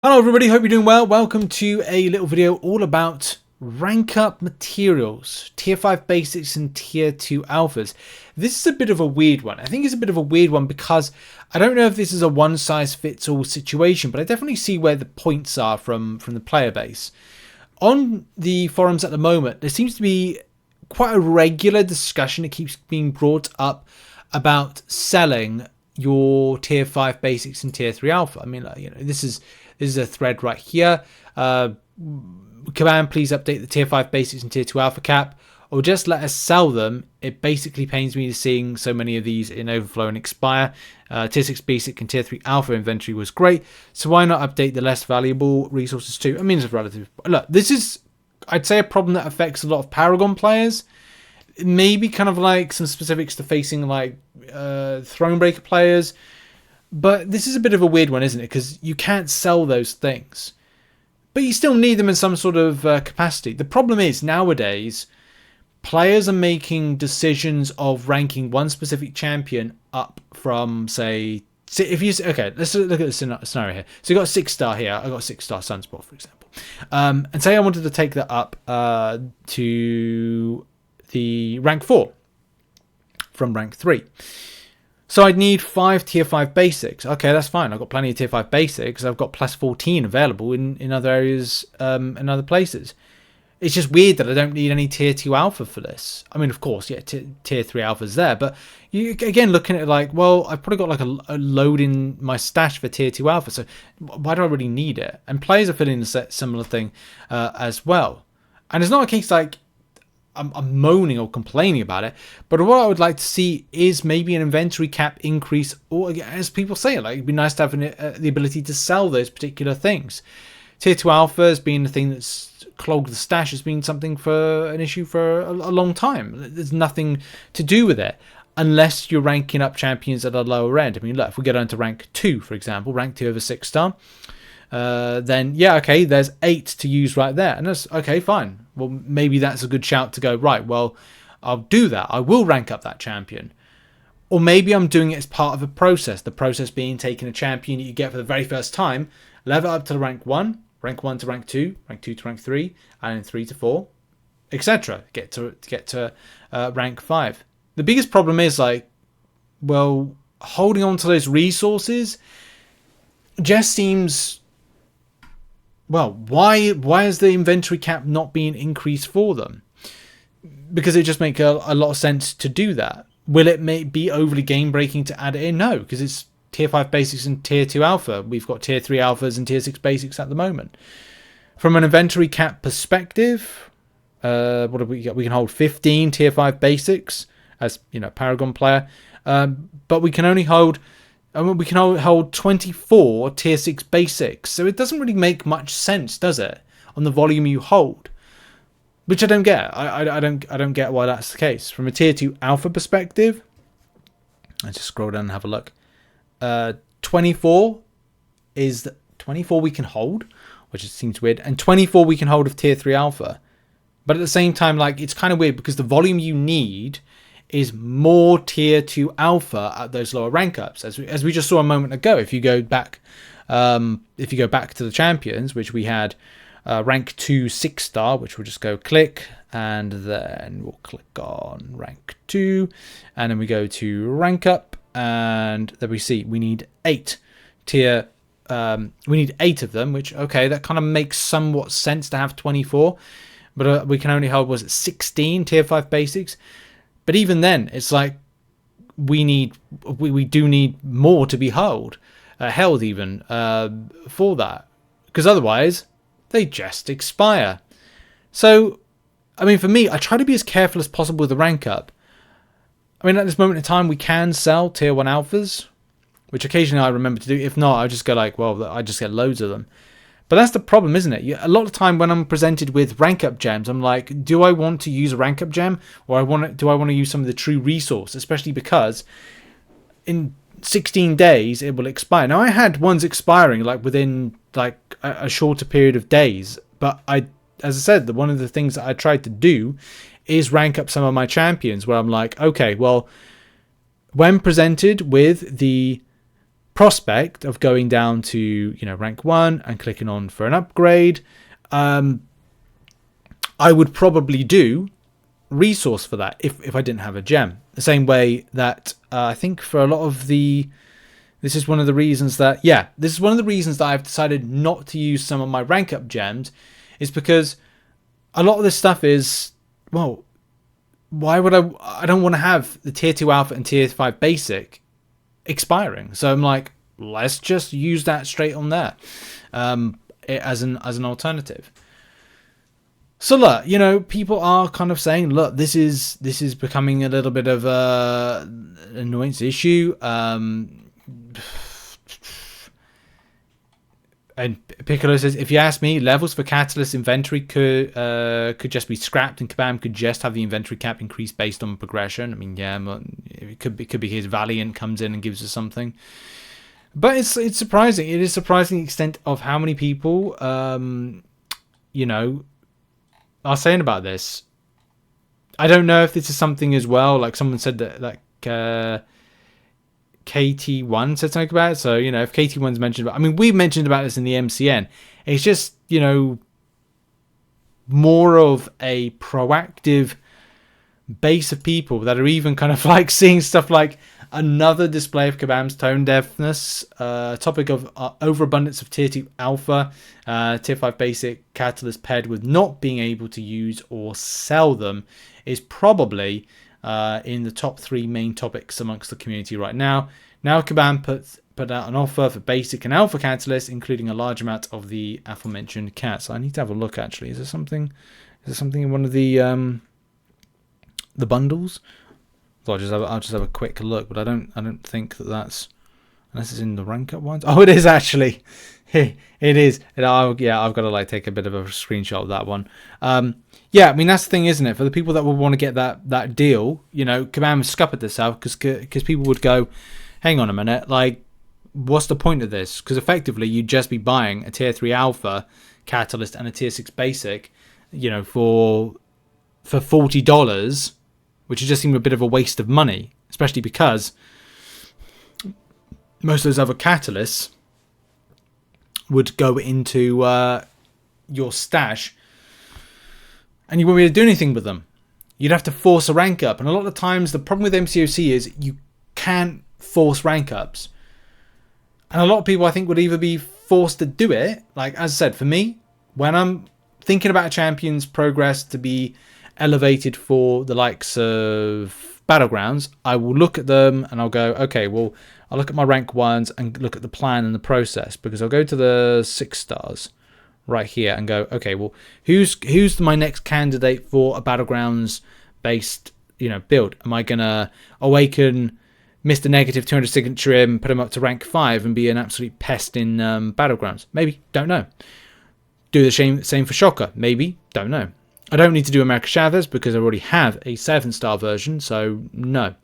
Hello everybody, hope you're doing well. Welcome to a little video all about rank up materials, tier 5 basics and tier 2 alphas. This is a bit of a weird one. I think it's a bit of a weird one because I don't know if this is a one size fits all situation, but I definitely see where the points are from the player base. On the forums at the moment, there seems to be quite a regular discussion that keeps being brought up about selling your tier 5 basics and tier 3 alpha. I mean, this is a thread right here. Command, please update the tier 5 basics and tier 2 alpha cap, or just let us sell them. It basically pains me to seeing so many of these in overflow and expire. Tier 6 basic and tier 3 alpha inventory was great, so why not update the less valuable resources too? I mean, it's relative. Look, this is, I'd say, a problem that affects a lot of Paragon players. Maybe kind of like some specifics to facing like Thronebreaker players. But this is a bit of a weird one, isn't it? Because you can't sell those things. But you still need them in some sort of capacity. The problem is, nowadays, players are making decisions of ranking one specific champion up from, say... Okay, let's look at the scenario here. So you've got a 6-star here. I've got a 6-star Sunspot, for example. And say I wanted to take that up to the rank 4 from rank 3. So I'd need 5 tier 5 basics. Okay, that's fine. I've got plenty of tier 5 basics. I've got plus 14 available in other areas and other places. It's just weird that I don't need any tier 2 alpha for this. I mean, of course, yeah, tier 3 alpha's there. But you, again, looking at it like, well, I've probably got like a load in my stash for tier 2 alpha. So why do I really need it? And players are feeling a similar thing as well. And it's not a case like I'm moaning or complaining about it, but what I would like to see is maybe an inventory cap increase, or as people say, like it'd be nice to have the ability to sell those particular things. Tier 2 alpha has been the thing that's clogged the stash, has been something for an issue for a long time. There's nothing to do with it unless you're ranking up champions at a lower end. I mean, look, if we get on to rank 2, for example, rank 2 over 6-star, then yeah, okay, there's 8 to use right there, and that's okay, fine. Well, maybe that's a good shout to go, right, well, I'll do that. I will rank up that champion. Or maybe I'm doing it as part of a process. The process being taking a champion that you get for the very first time, level up to rank 1 to rank 2 to rank 3, and then 3 to 4, etc. Get to rank 5. The biggest problem is, like, well, holding on to those resources just seems... Well, why is the inventory cap not being increased for them? Because it just makes a lot of sense to do that. Will it be overly game-breaking to add it in? No, because it's tier 5 basics and tier 2 alpha. We've got tier 3 alphas and tier 6 basics at the moment. From an inventory cap perspective, what have we got? We can hold 15 tier 5 basics as, you know, Paragon player, but we can only hold... we can hold 24 tier 6 basics, so it doesn't really make much sense, does it, on the volume you hold? Which I don't get. I don't get why that's the case. From a tier 2 alpha perspective, let's just scroll down and have a look. 24 is 24 we can hold, which seems weird, and 24 we can hold of tier 3 alpha. But at the same time, like, it's kind of weird because the volume you need is more tier 2 alpha at those lower rank ups, as we just saw a moment ago. If you go back to the champions, which we had rank 2 6-star, which we'll just go click, and then we'll click on rank 2, and then we go to rank up, and there we see we need 8 tier. We need 8 of them, which, okay, that kind of makes somewhat sense to have 24, but we can only hold, was it 16 tier 5 basics? But even then, it's like we do need more to be held even for that, because otherwise they just expire. So, I mean, for me, I try to be as careful as possible with the rank up. I mean, at this moment in time, we can sell tier 1 alphas, which occasionally I remember to do. If not, I just go like, well, I just get loads of them. But that's the problem, isn't it? A lot of the time when I'm presented with rank up gems, I'm like, do I want to use a rank up gem, or do I want to use some of the true resource? Especially because in 16 days it will expire. Now, I had ones expiring like within like a shorter period of days, but as I said, one of the things that I tried to do is rank up some of my champions, where I'm like, okay, well, when presented with the prospect of going down to, you know, rank 1 and clicking on for an upgrade, I would probably do resource for that if I didn't have a gem. The same way that I think for a lot of the... This is one of the reasons that... Yeah, this is one of the reasons that I've decided not to use some of my rank up gems, is because a lot of this stuff is... Well, why would I don't want to have the tier 2 alpha and tier 5 basic expiring. So I'm like, let's just use that straight on there as an alternative. So look, you know, people are kind of saying, look, this is becoming a little bit of a annoyance issue. And Piccolo says, if you ask me, levels for Catalyst inventory could just be scrapped, and Kabam could just have the inventory cap increased based on progression. I mean, yeah, it could be his Valiant comes in and gives us something. But it's surprising. It is surprising the extent of how many people, you know, are saying about this. I don't know if this is something as well. Like someone said that, like KT1 said something about it. So, you know, if KT1's mentioned about, I mean, we've mentioned about this in the MCN. It's just, you know, more of a proactive base of people that are even kind of like seeing stuff like another display of Kabam's tone deafness, topic of overabundance of tier 2 alpha, tier 5 basic catalyst paired with not being able to use or sell them is probably in the top 3 main topics amongst the community right now. Now Kabam put out an offer for basic and alpha catalyst, including a large amount of the aforementioned cats. I need to have a look actually. Is there something in one of the bundles? So I'll just have a quick look, but I don't think that's, unless it's in the rank up ones. Oh, it is actually. It is. I've got to like take a bit of a screenshot of that one. Yeah, I mean that's the thing, isn't it? For the people that would want to get that deal, you know, Kabam has scuppered this out because people would go, hang on a minute, like, what's the point of this? Because effectively you'd just be buying a tier 3 alpha catalyst and a tier 6 basic, you know, for $40. Which just seemed a bit of a waste of money, especially because most of those other catalysts would go into your stash and you wouldn't be able to do anything with them. You'd have to force a rank up. And a lot of times the problem with MCOC is you can't force rank ups. And a lot of people, I think, would either be forced to do it. Like, as I said, for me, when I'm thinking about a champion's progress to be elevated for the likes of Battlegrounds, I will look at them and I'll go, okay, well, I'll look at my rank 1s and look at the plan and the process, because I'll go to the 6 stars right here and go, okay, well, who's my next candidate for a Battlegrounds based, you know, build? Am I gonna awaken Mr. Negative 200 signature him, put him up to rank 5 and be an absolute pest in Battlegrounds? Maybe, don't know. Do the same for Shocker? Maybe, don't know. I don't need to do America Chavez because I already have a 7-star version, so no.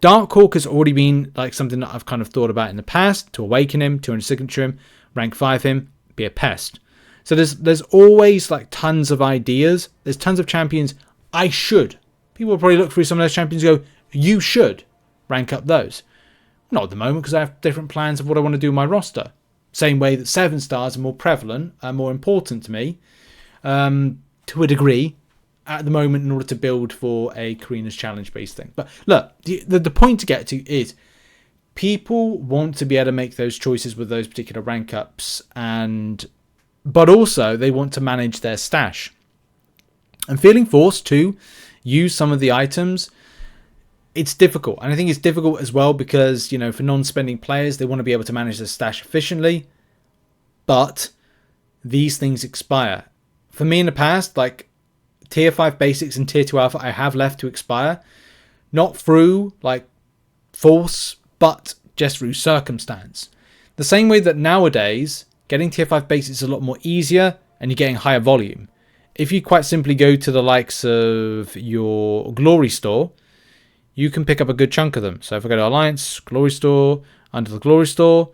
Dark Hawk has already been like something that I've kind of thought about in the past, to awaken him, 200 signature him, rank 5 him, be a pest. So there's always like tons of ideas. There's tons of champions I should. People will probably look through some of those champions and go, you should rank up those. Not at the moment, because I have different plans of what I want to do in my roster. Same way that 7 stars are more prevalent and more important to me. To a degree at the moment in order to build for a Karina's Challenge based thing. But look, the point to get to is people want to be able to make those choices with those particular rank ups, but also they want to manage their stash. And feeling forced to use some of the items, it's difficult. And I think it's difficult as well because, you know, for non-spending players, they want to be able to manage their stash efficiently, but these things expire. For me in the past, like tier 5 basics and tier 2 alpha, I have left to expire. Not through like force, but just through circumstance. The same way that nowadays, getting tier 5 basics is a lot more easier and you're getting higher volume. If you quite simply go to the likes of your Glory Store, you can pick up a good chunk of them. So if I go to Alliance, Glory Store, under the Glory Store,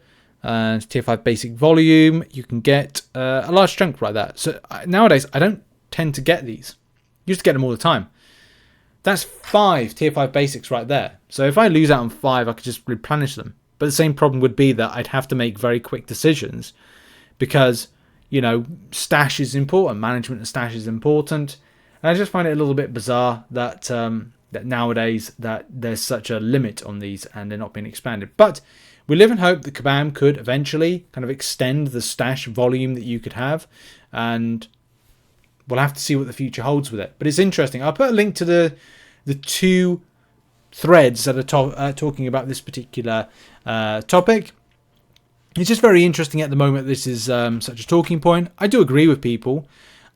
and tier 5 basic volume, you can get a large chunk like that. So nowadays, I don't tend to get these. I used to get them all the time. That's 5 tier 5 basics right there. So if I lose out on 5, I could just replenish them. But the same problem would be that I'd have to make very quick decisions because, you know, stash is important. Management of stash is important. And I just find it a little bit bizarre that that nowadays that there's such a limit on these and they're not being expanded. But we live in hope that Kabam could eventually kind of extend the stash volume that you could have. And we'll have to see what the future holds with it. But it's interesting. I'll put a link to the 2 threads that are talking about this particular topic. It's just very interesting at the moment. This is such a talking point. I do agree with people,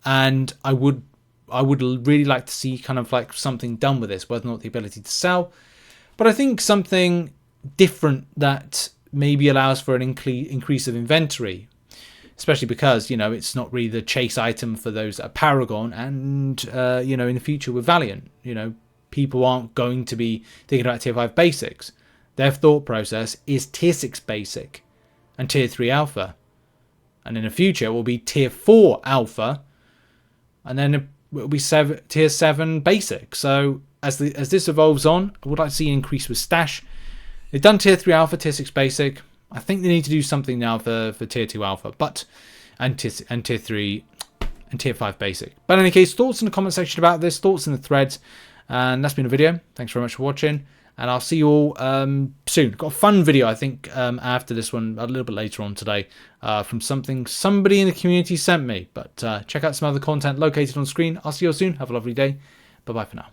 and I would really like to see kind of like something done with this, whether or not the ability to sell. But I think something different that maybe allows for an increase of inventory, especially because, you know, it's not really the chase item for those at Paragon, and you know, in the future with Valiant, you know, people aren't going to be thinking about tier 5 basics. Their thought process is tier 6 basic and tier 3 alpha, and in the future it will be tier 4 alpha, and then it will be tier 7 basic. So as this evolves on, I would like to see an increase with stash. They've done tier 3 alpha, tier 6 basic. I think they need to do something now for tier 2 alpha, and tier 3 and tier 5 basic. But in any case, thoughts in the comment section about this, thoughts in the threads. And that's been a video. Thanks very much for watching, and I'll see you all soon. Got a fun video, I think, after this one, a little bit later on today, from somebody in the community sent me. But check out some other content located on screen. I'll see you all soon. Have a lovely day. Bye-bye for now.